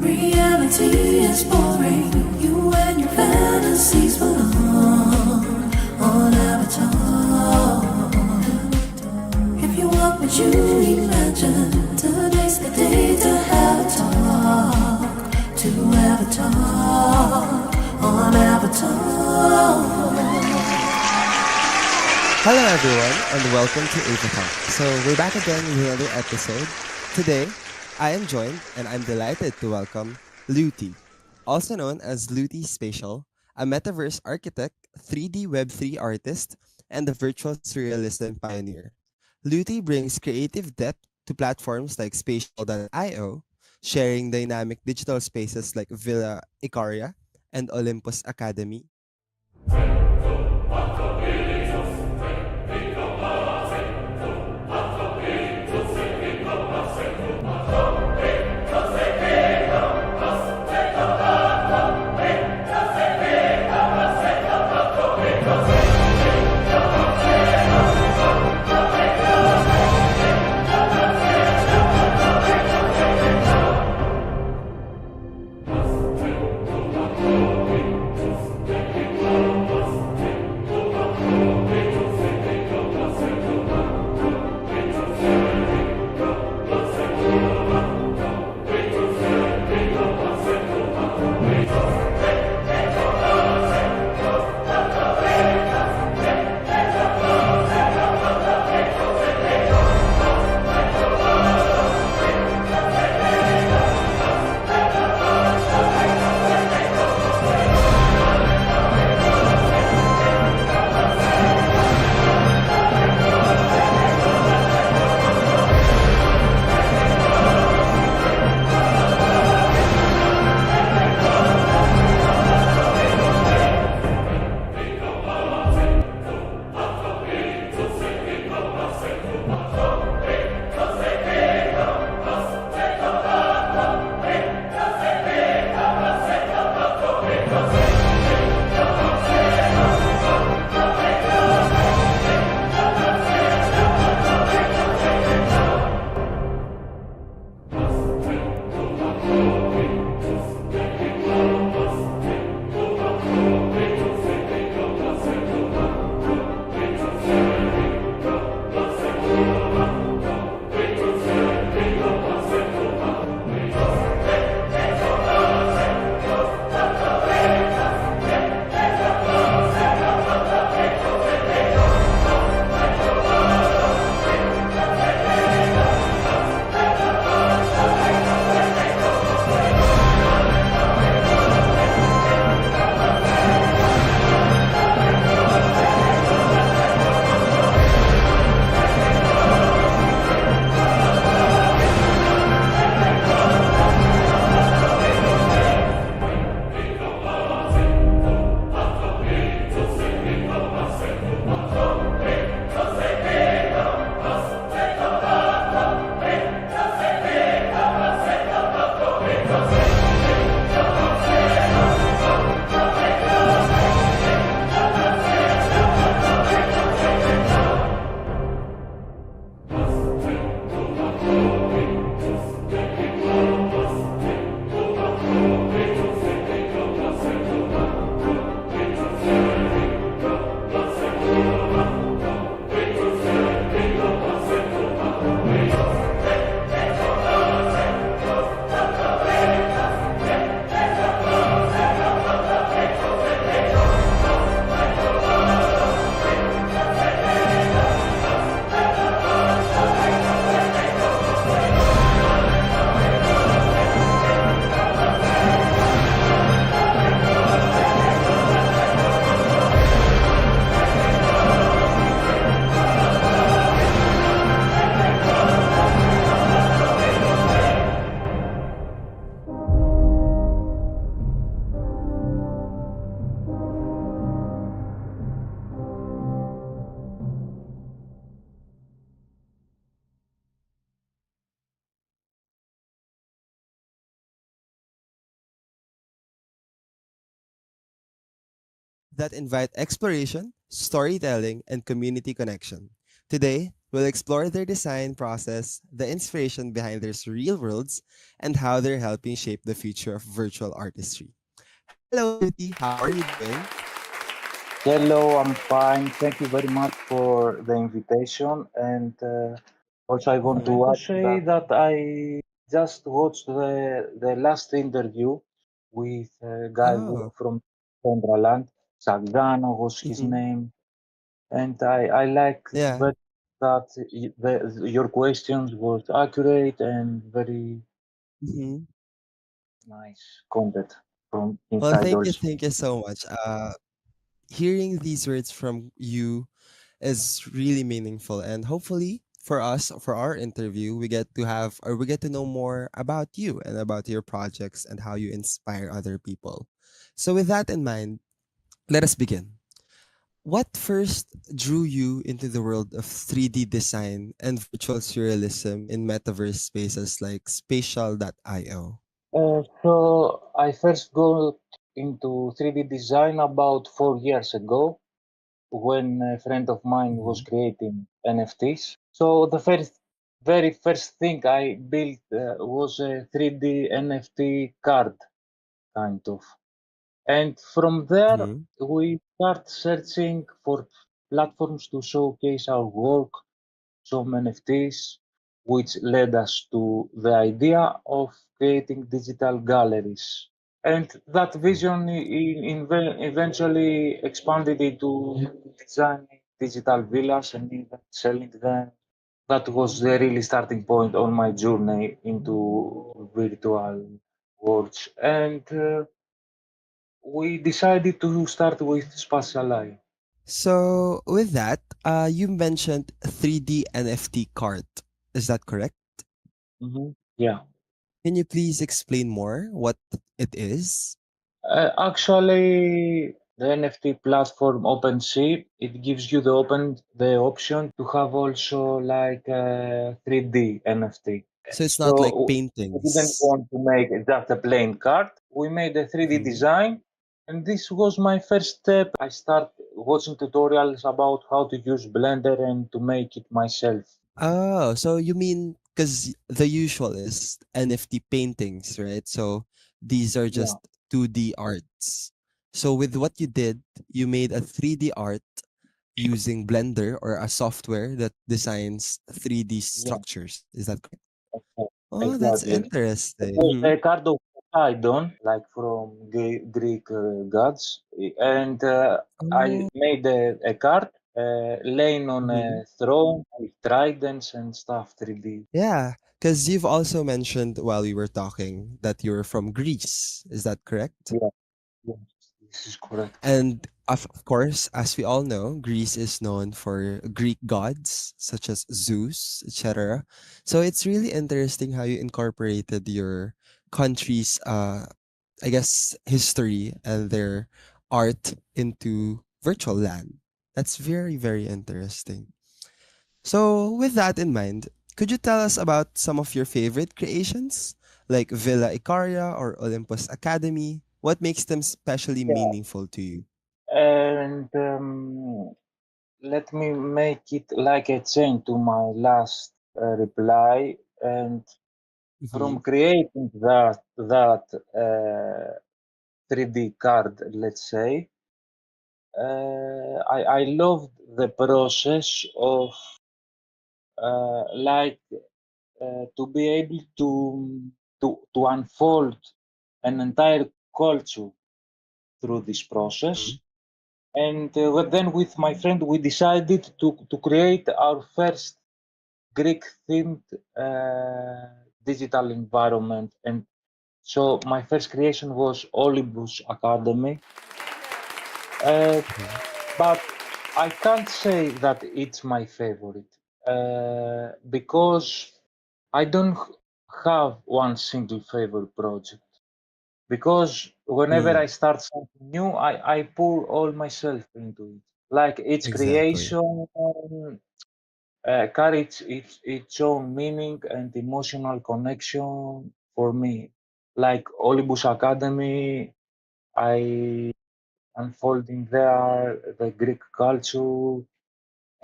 Reality is boring. You and your fantasies belong on Avatar. If you want what you imagine, today's the day to have a talk. To Avatar on Avatar. Hello everyone and welcome to Avatalk. So we're back again with another episode. Today, I am joined and I'm delighted to welcome Looty, also known as Looty Spatial, a metaverse architect, 3D Web3 artist, and a virtual surrealism pioneer. Looty brings creative depth to platforms like Spatial.io, sharing dynamic digital spaces like Villa Icaria and Olympus Academy. That invite exploration, storytelling, and community connection. Today, We'll explore their design process, the inspiration behind their surreal worlds, and how they're helping shape the future of virtual artistry. Hello, Looty. How are you doing? Hello, I'm fine. Thank you very much for the invitation. And also, I want Mhm. to say that I just watched the last interview with a guy Oh, from Centraland. Sagano was his hmm, name. And I like yeah. very that your questions was accurate and very Hmm. nice content from Well, inside also. thank you so much. Hearing these words from you is really meaningful, and hopefully for us, for our interview, we get to have or we get to know more about you and about your projects and how you inspire other people. So, with that in mind, let us begin. What first drew you into the world of 3D design and virtual surrealism in metaverse spaces like spatial.io? So I first got into 3D design about 4 years ago when a friend of mine was Mm-hmm. creating NFTs. So the very first thing I built was a 3D NFT card, kind of. And from there, Mm-hmm. we start searching for platforms to showcase our work, some NFTs, which led us to the idea of creating digital galleries. And that vision eventually expanded into designing digital villas and even selling them. That was the really starting point on my journey into virtual worlds. And we decided to start with Spatial Eye. So, with that, you mentioned 3D NFT cart. Is that correct? Yeah. Can you please explain more what it is? Actually, the NFT platform OpenSea, it gives you the option to have also like a 3D NFT. So it's not like So we didn't paintings. want to make just a plain card. We made a 3D Mhm. design, and this was my first step. I started watching tutorials about how to use Blender and to make it myself. Oh, so you mean because the usual is NFT paintings, right? So these are Yeah, just 2D arts. So with what you did, you made a 3D art using Blender or a software that designs 3D yeah, structures. Is that correct? Oh, that's exactly. It interesting. was Mhm. a card of Poseidon, like from Greek gods, and I Oh, made a card laying on mhm. a throne with tridents and stuff, 3D. Yeah, because you've also mentioned while we were talking that you're from Greece. Is that correct? Yeah, yes, this is correct. And of course, as we all know, Greece is known for Greek gods such as Zeus, etc. So it's really interesting how you incorporated your country's, I guess, history and their art into virtual land. That's very, very interesting. So, with that in mind, could you tell us about some of your favorite creations, like Villa Icaria or Olympus Academy? What makes them especially Yeah, meaningful to you? and let me make it like a chain to my last reply. And Mm-hmm. from creating that 3D card, let's say, I loved the process of like to be able to unfold an entire culture through this process. Mm-hmm. And then with my friend, we decided to create our first Greek themed digital environment. And so my first creation was Olympus Academy. Uh, but I can't say that it's my favorite because I don't have one single favorite project. Because whenever I Mm, start something new, I pour all myself into it. Like its exactly. creation carries its own meaning and emotional connection for me. Like Olympus Academy, I unfolding there the Greek culture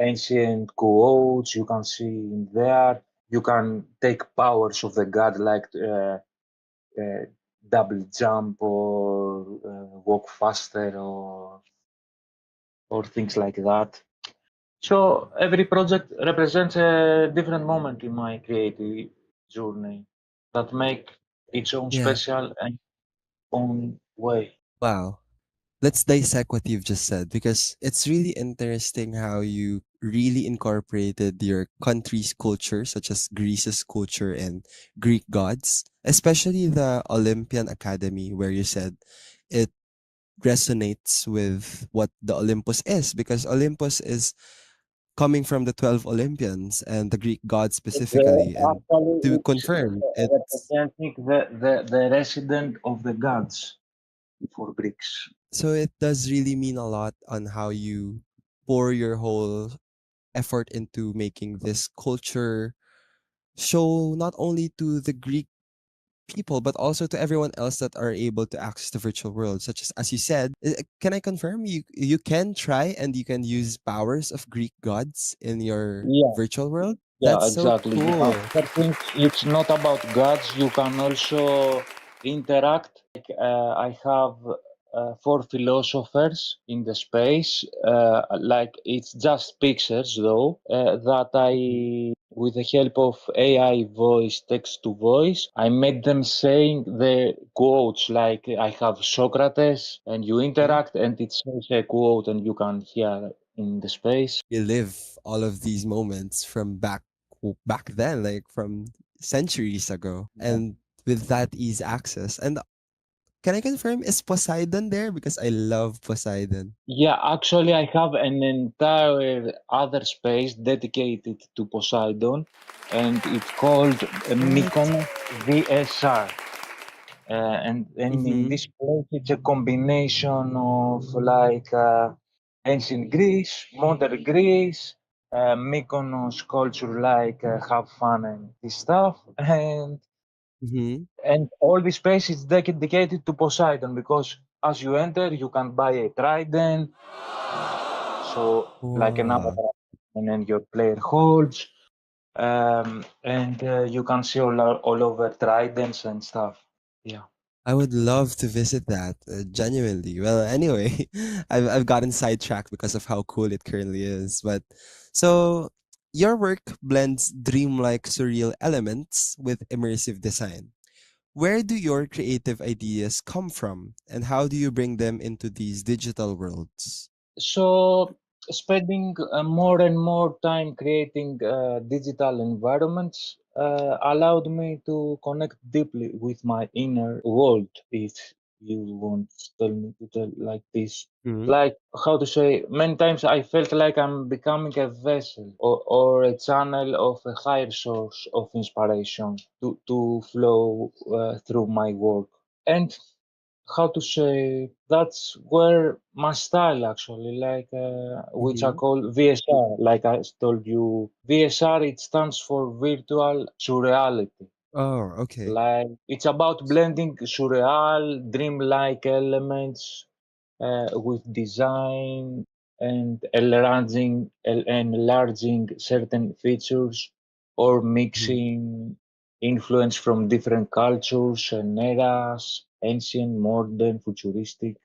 ancient quotes you can see in there. You can take powers of the god like uh, double jump or walk faster or things like that. So every project represents a different moment in my creative journey that make its own Yeah. special and own way. Wow. Let's dissect what you've just said because it's really interesting how you really incorporated your country's culture, such as Greece's culture and Greek gods, especially the Olympian Academy, where you said it resonates with what the Olympus is, because Olympus is coming from the 12 Olympians and the Greek gods specifically. And Actually, to it's confirm, it's representing the resident of the gods for Greeks. so it does really mean a lot on how you pour your whole effort into making this culture show not only to the Greek people but also to everyone else that are able to access the virtual world, such as you said. Can I confirm you can try and you can use powers of Greek gods in your Yeah, virtual world? yeah, That's so exactly. You can cool. other things. It's not about gods. You can also interact. I have four philosophers in the space. Like it's just pictures, though, that Mhm. with the help of AI voice, text to voice, I made them saying the quotes. Like I have Socrates, and you Mhm. interact, and it says a quote, and you can hear in the space. Relive all of these moments from back then, like from centuries ago, and with that ease access. And can I confirm, is Poseidon there? Because I love Poseidon. Yeah, actually, I have an entire other space dedicated to Poseidon, and it's called What? Mykonos VSR. And in Mm-hmm. this place, it's a combination of like ancient Greece, modern Greece, Mykonos culture, like have fun and this stuff, Mm-hmm. and all the space is dedicated to Poseidon because as you enter, you can buy a trident, so like an Wow. avatar, and then your player holds, and you can see all over tridents and stuff. Yeah. I would love to visit that, genuinely. Well, anyway, I've gotten sidetracked because of how cool it currently is. But so your work blends dreamlike surreal elements with immersive design. Where do your creative ideas come from, and how do you bring them into these digital worlds? So spending more and more time creating digital environments allowed me to connect deeply with my inner world, if you want to tell me to tell like this. Hmm. Like how to say, many times I felt like I'm becoming a vessel or a channel of a higher source of inspiration to flow through my work. And how to say, that's where my style actually, like which I Hmm. call VSR, like I told you. VSR, it stands for virtual surreality. Oh, okay. Like it's about blending surreal, dreamlike elements with design and enlarging certain features or Mhm. mixing influence from different cultures and eras, ancient, modern, futuristic.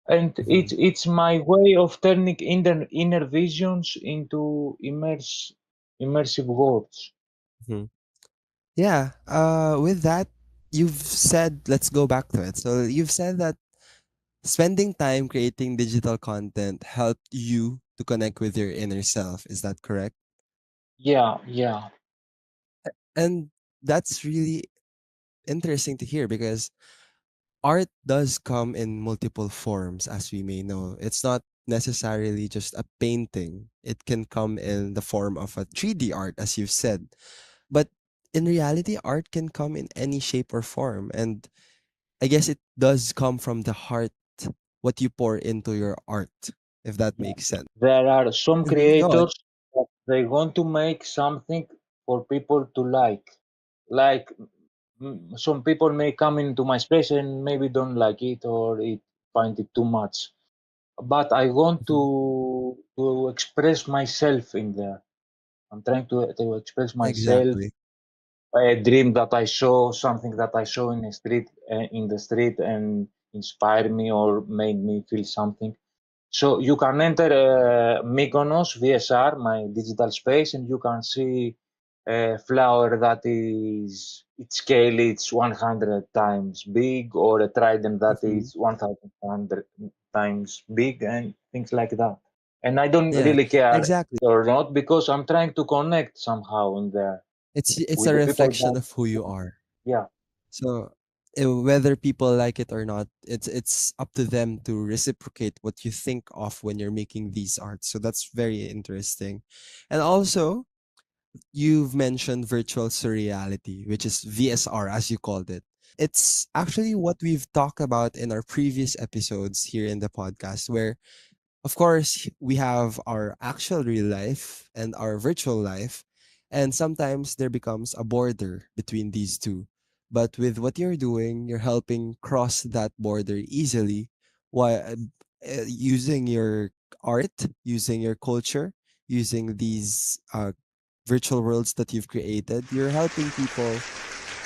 And Mhm. it's my way of turning inner visions into immersive worlds. Mhm. Yeah. With that, you've said, let's go back to it. So you've said that spending time creating digital content helped you to connect with your inner self. Is that correct? Yeah, yeah. And that's really interesting to hear because art does come in multiple forms, as we may know. It's not necessarily just a painting, it can come in the form of a 3D art, as you've said. But in reality, art can come in any shape or form. And I guess it does come from the heart, what you pour into your art, if that Yeah. makes sense. There are some Mhm. Go on. creators that they want to make something for people to like. Like some people may come into my space and maybe don't like it or it find it too much. but I want Mhm. to express myself in there. I'm trying to express myself. Exactly. A dream that I saw, something that I saw in the street, and inspired me or made me feel something. So you can enter Mykonos VSR, my digital space, and you can see a flower that is its scale it's 100 times big, or a trident that Mhm. is 1,000 times big, and things like that. And I don't Yeah, really care exactly. or not, because I'm trying to connect somehow in there It's with a the people reflection that, of who you are. yeah. So whether people like it or not, it's up to them to reciprocate what you think of when you're making these arts. So that's very interesting. And also, you've mentioned virtual surreality, which is VSR as you called it. It's actually what we've talked about in our previous episodes here in the podcast, where of course, we have our actual real life and our virtual life, and sometimes there becomes a border between these two. But with what you're doing, you're helping cross that border easily while using your art, using your culture, using these virtual worlds that you've created. You're helping people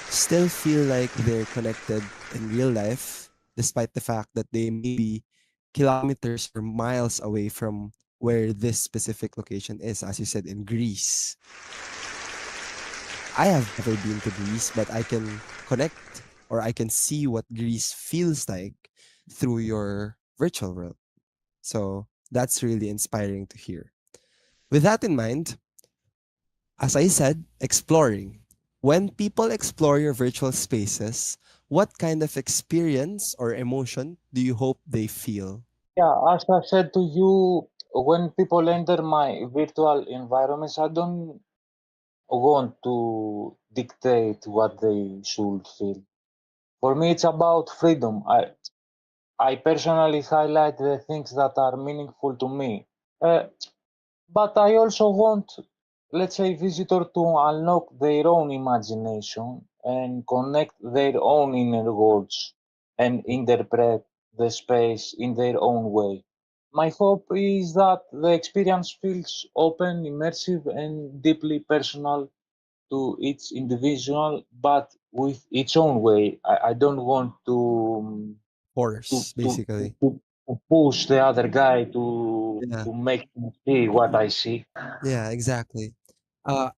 still feel like they're connected in real life, despite the fact that they may be kilometers or miles away from where this specific location is, as you said, in Greece. I have never been to Greece, but I can connect or I can see what Greece feels like through your virtual world. So that's really inspiring to hear. With that in mind, as I said, exploring. When people explore your virtual spaces, what kind of experience or emotion do you hope they feel? Yeah, as I said to you, when people enter my virtual environments, I don't want to dictate what they should feel. For me, it's about freedom. I personally highlight the things that are meaningful to me. Uh, but I also want, let's say, visitor to unlock their own imagination and connect their own inner worlds and interpret the space in their own way. My hope is that the experience feels open, immersive, and deeply personal to each individual, but with its own way. I don't want to, Force, to, basically. to push the other guy Yeah, to make me see what I see. yeah, exactly. Uh,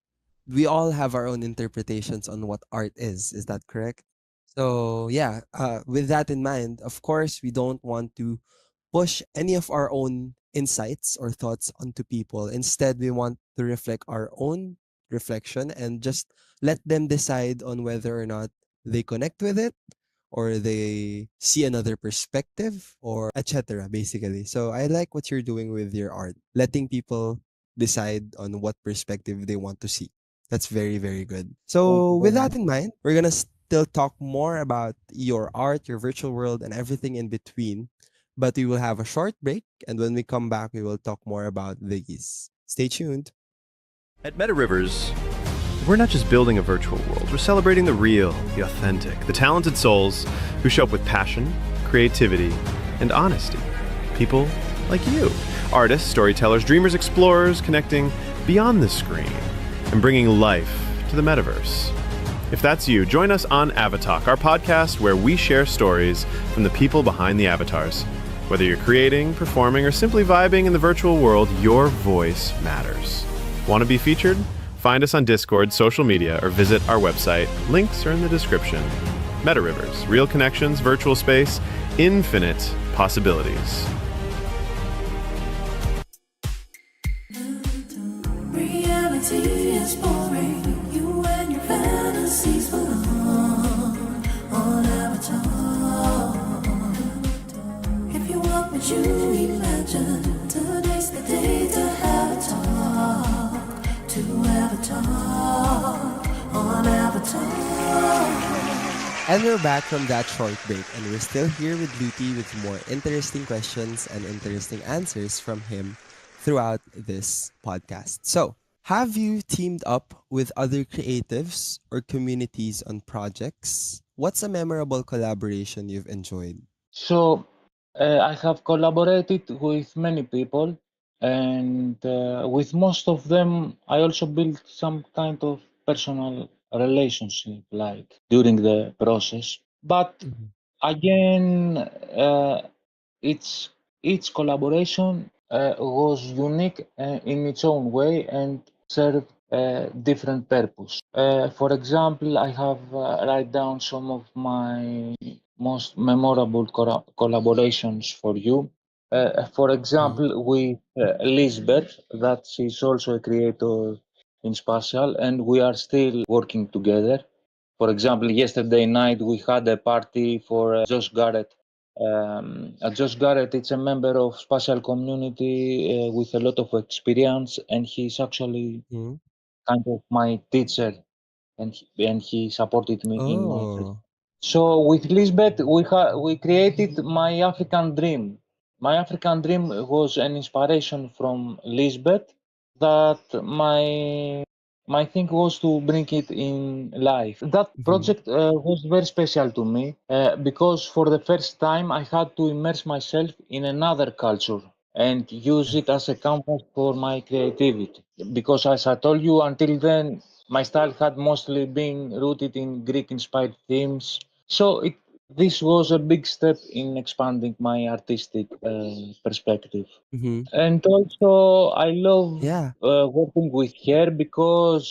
we all have our own interpretations on what art is. Is that correct? So yeah, with that in mind, of course, we don't want to push any of our own insights or thoughts onto people. Instead, we want to reflect our own reflection and just let them decide on whether or not they connect with it or they see another perspective or etc basically. So I like what you're doing with your art, letting people decide on what perspective they want to see. That's very, very good. Thank So you very with much. that in mind, we're gonna still talk more about your art, your virtual world, and everything in between. But we will have a short break, and when we come back, we will talk more about these. Stay tuned. At Meta Rivers, we're not just building a virtual world, we're celebrating the real, the authentic, the talented souls who show up with passion, creativity, and honesty. People like you. Artists, storytellers, dreamers, explorers, connecting beyond the screen and bringing life to the metaverse. If that's you, join us on Avatalk, our podcast where we share stories from the people behind the avatars. Whether you're creating, performing, or simply vibing in the virtual world, your voice matters. Want to be featured? Find us on Discord, social media, or visit our website. Links are in the description. Meta Rivers, real connections, virtual space, infinite possibilities. Reality is boring. You and your fantasies belong on Avatar. If you want what you imagine, today's the day to have a talk. To Avatar on Avatar. And we're back from that short break, and we're still here with Looty with more interesting questions and interesting answers from him throughout this podcast. So, have you teamed up with other creatives or communities on projects? What's a memorable collaboration you've enjoyed? So I have collaborated with many people, and with most of them, I also built some kind of personal relationship, like during the process. But Mhm. again, each each collaboration was unique in its own way and served a different purpose. For example, I have write down some of my most memorable collaborations for you. For Mhm. example, with Lisbeth, that she's also a creator in Spatial, and we are still working together. For example, yesterday night we had a party for Josh Garrett. Josh Garrett is a member of Spatial community with a lot of experience, and he's actually Mhm. kind of my teacher, and he supported me in my Oh. so with Lisbeth, we created My African Dream. My African Dream was an inspiration from Lisbeth that my thing was to bring it in life. That Mhm. project was very special to me because for the first time I had to immerse myself in another culture and use it as a canvas for my creativity. Because as I told you, until then, my style had mostly been rooted in Greek-inspired themes. So this was a big step in expanding my artistic perspective. Mhm. And also, I love Yeah. working with her because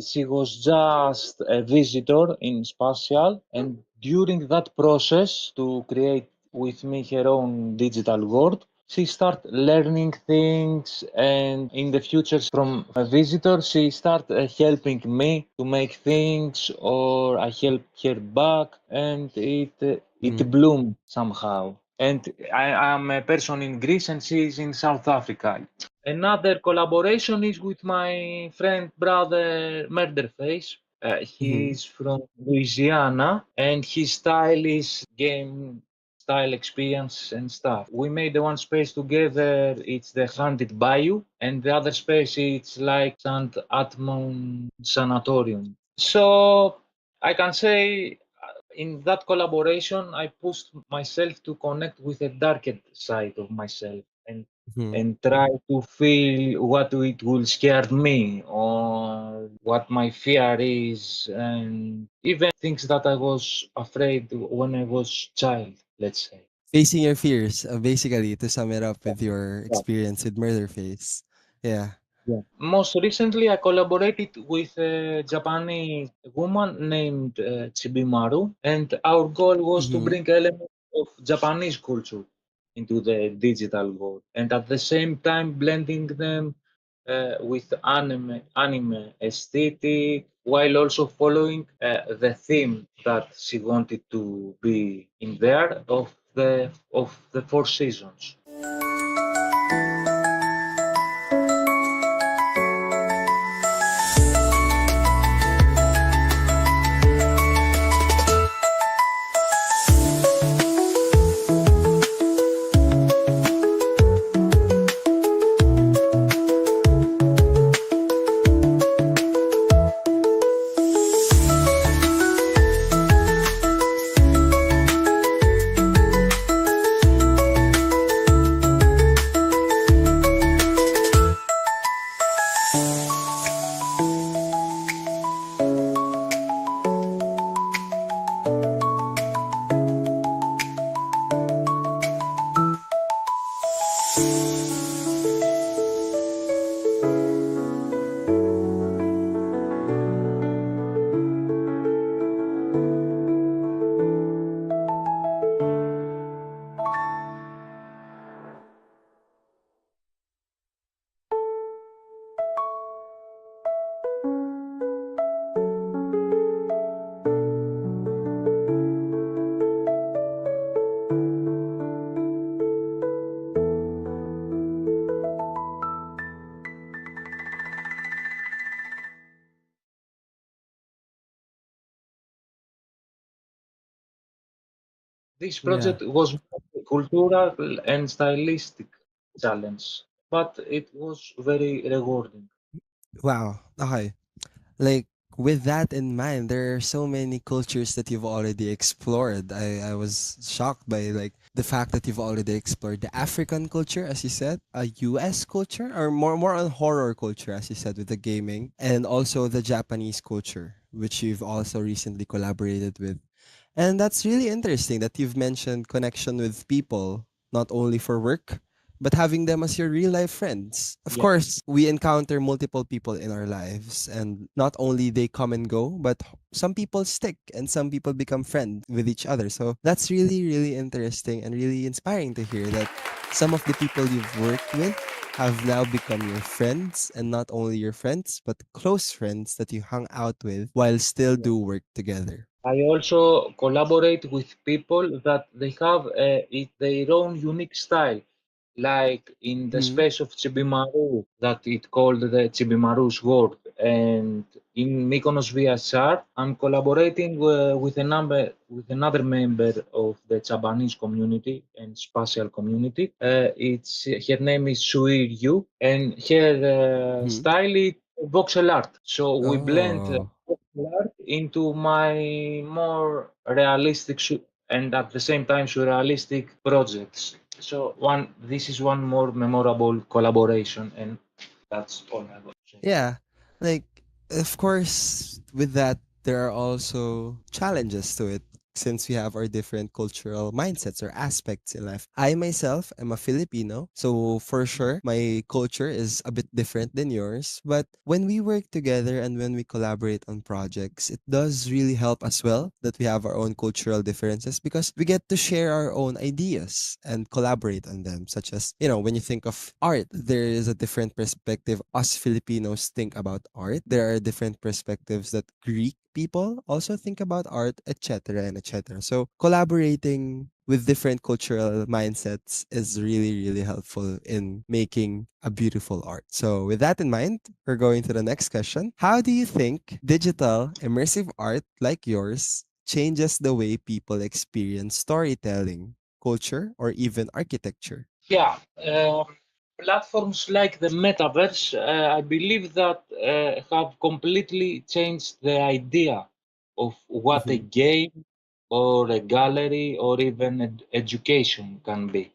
she was just a visitor in Spatial, and during that process to create with me her own digital world, she started learning things, and in the future, from a visitor, she started helping me to make things, or I help her back, and it Mhm. bloomed somehow. And I am a person in Greece, and she is in South Africa. Another collaboration is with my friend brother Murderface. Mhm. He's from Louisiana and his style is game style experience and stuff. We made the one space together, it's the Haunted Bayou, and the other space it's like Sant Atmon Sanatorium. So I can say in that collaboration, I pushed myself to connect with a darker side of myself Mhm. and try to feel what it will scare me or what my fear is, and even things that I was afraid when I was child, let's say. Facing your fears, basically, to sum it up with your experience with Murderface. Yeah. Yeah. Most recently, I collaborated with a Japanese woman named Chibimaru, and our goal was to Mhm. bring elements of Japanese culture into the digital world, and at the same time blending them with anime aesthetic, while also following the theme that she wanted to be in there of the four seasons. This Yeah. project was both a cultural and stylistic challenge, but it was very rewarding. Wow. Okay. Like with that in mind, there are so many cultures that you've already explored. I was shocked by like the fact that you've already explored the African culture, as you said, a US culture, or more on horror culture, as you said, with the gaming, and also the Japanese culture, which you've also recently collaborated with. And that's really interesting that you've mentioned connection with people, not only for work, but having them as your real life friends. Of Yeah, course, we encounter multiple people in our lives, and not only they come and go, but some people stick and some people become friends with each other. So that's really, really interesting and really inspiring to hear that some of the people you've worked with have now become your friends, and not only your friends, but close friends that you hung out with while still yeah. do work together. I also collaborate with people that they have their own unique style, like in the Mm-hmm. space of Chibimaru, that it called the Chibimaru's world, and in Mykonos VSR, I'm collaborating with another member of the Japanese community and spatial community. It's her name is Sui Ryu, and her Mm-hmm. style is voxel art. So we blend Oh. voxel art into my more realistic and at the same time surrealistic projects. So this is one more memorable collaboration, and that's all I got to say. Yeah, like of course, with that there are also challenges to it since we have our different cultural mindsets or aspects in life. I myself am a Filipino, so for sure my culture is a bit different than yours. But when we work together and when we collaborate on projects, it does really help as well that we have our own cultural differences because we get to share our own ideas and collaborate on them. Such as, when you think of art, there is a different perspective us Filipinos think about art. There are different perspectives that Greek people also think about art, etc. and etc. So collaborating with different cultural mindsets is really, really helpful in making a beautiful art. So with that in mind, we're going to the next question. How do you think digital immersive art like yours changes the way people experience storytelling, culture, or even architecture? Yeah, platforms like the metaverse, I believe that have completely changed the idea of what a Mm-hmm. game or a gallery or even education can be.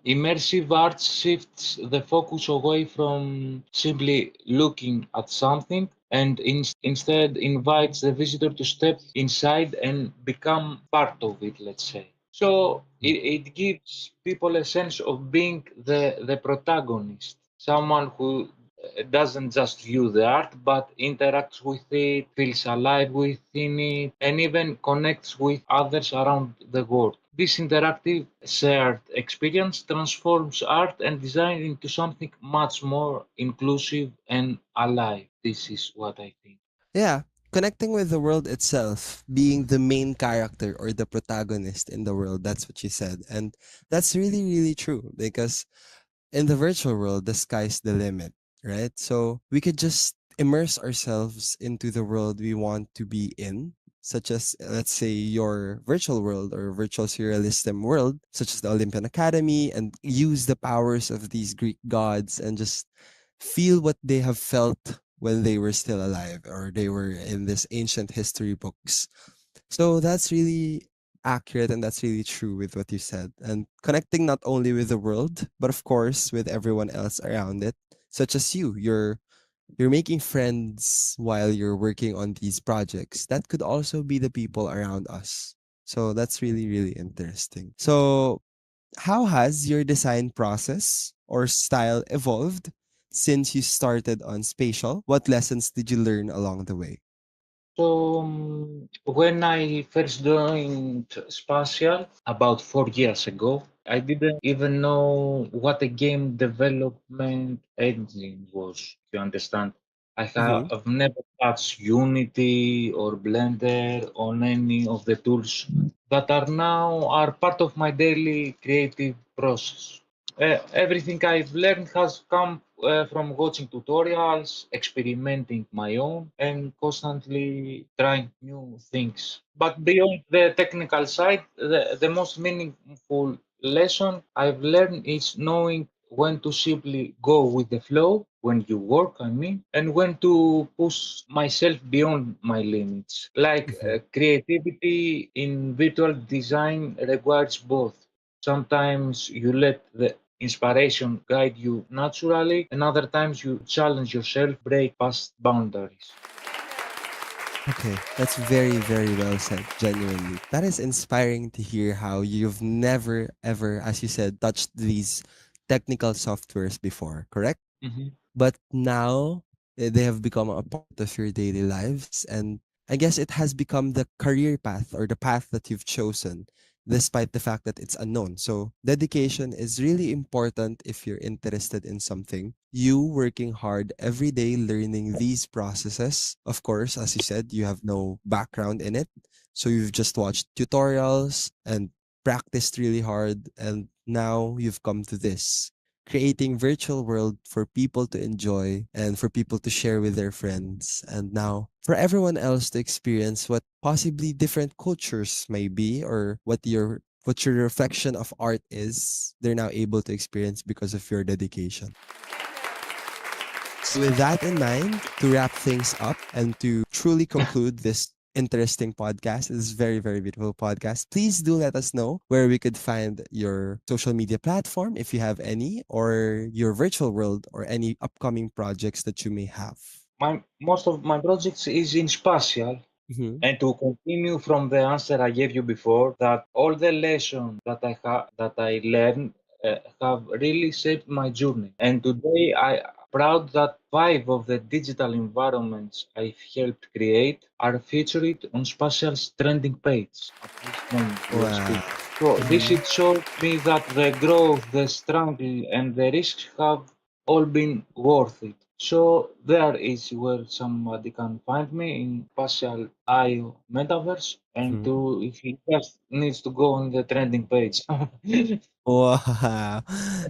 Immersive art shifts the focus away from simply looking at something and instead invites the visitor to step inside and become part of it, let's say. So it gives people a sense of being the protagonist, someone who doesn't just view the art but interacts with it, feels alive within it, and even connects with others around the world. This interactive shared experience transforms art and design into something much more inclusive and alive. This is what I think. Yeah, connecting with the world itself, being the main character or the protagonist in the world. That's what you said. And that's really, really true because in the virtual world, the sky's the limit, right? So we could just immerse ourselves into the world we want to be in, such as, let's say, your virtual world or virtual surrealism world, such as the Olympian Academy, and use the powers of these Greek gods and just feel what they have felt when they were still alive or they were in this ancient history books. So that's really accurate and that's really true with what you said. And connecting not only with the world, but of course with everyone else around it, such as you. You're making friends while you're working on these projects. That could also be the people around us. So that's really, really interesting. So how has your design process or style evolved since you started on spatial? What lessons did you learn along the way? So, when I first joined Spatial about 4 years ago, I didn't even know what a game development engine was. You understand? Mm-hmm. I've never touched Unity or Blender on any of the tools that are part of my daily creative process. Everything I've learned has come from watching tutorials, experimenting my own, and constantly trying new things. But beyond the technical side, the most meaningful lesson I've learned is knowing when to simply go with the flow when you work, I mean, and when to push myself beyond my limits. Like Mhm. creativity in virtual design requires both. Sometimes you let the inspiration guide you naturally, and other times you challenge yourself, break past boundaries. Okay, that's very, very well said, genuinely. That is inspiring to hear how you've never, ever, as you said, touched these technical softwares before, correct? Mhm. But now they have become a part of your daily lives. And I guess it has become the career path or the path that you've chosen, despite the fact that it's unknown. So, dedication is really important if you're interested in something. You working hard every day learning these processes. Of course, as you said, you have no background in it. So, you've just watched tutorials and practiced really hard. And now you've come to this creating virtual world for people to enjoy and for people to share with their friends and now for everyone else to experience what possibly different cultures may be or what your reflection of art is they're now able to experience because of your dedication. So, with that in mind, to wrap things up and to truly conclude this interesting podcast, this very, very beautiful podcast, please do let us know where we could find your social media platform, if you have any, or your virtual world, or any upcoming projects that you may have. Most of my projects is in spatial. Mm-hmm. And to continue from the answer I gave you before, that all the lessons that I learned have really shaped my journey. And today I am proud that 5 of the digital environments I've helped create are featured on Spatial's trending page at this moment we are Wow. speaking. So this Mm-hmm. it shows me that the growth, the struggle, and the risks have all been worth it. So there is where somebody can find me in Partial IO Metaverse, and Mm-hmm. to if he just needs to go on the trending page. Wow.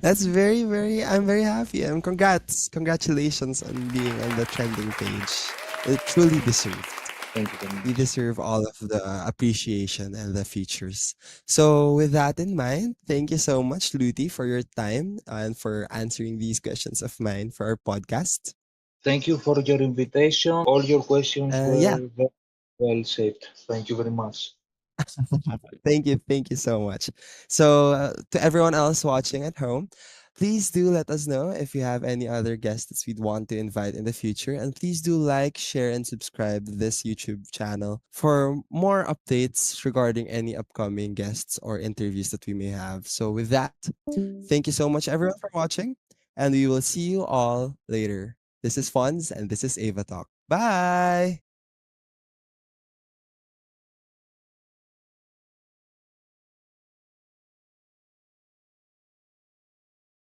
That's very, very, I'm very happy. And congratulations on being on the trending page. It truly deserved. Thank you very You much. deserve all of the appreciation and the features. So, with that in mind, thank you so much, Luty, for your time and for answering these questions of mine for our podcast. Thank you for your invitation. All your questions Yeah, were very well shaped. Thank you very much. thank you so much. So, to everyone else watching at home, please do let us know if you have any other guests that we'd want to invite in the future. And please do like, share, and subscribe this YouTube channel for more updates regarding any upcoming guests or interviews that we may have. So, with that, thank you so much, everyone, for watching. And we will see you all later. This is Fonz, and this is Ava Talk. Bye.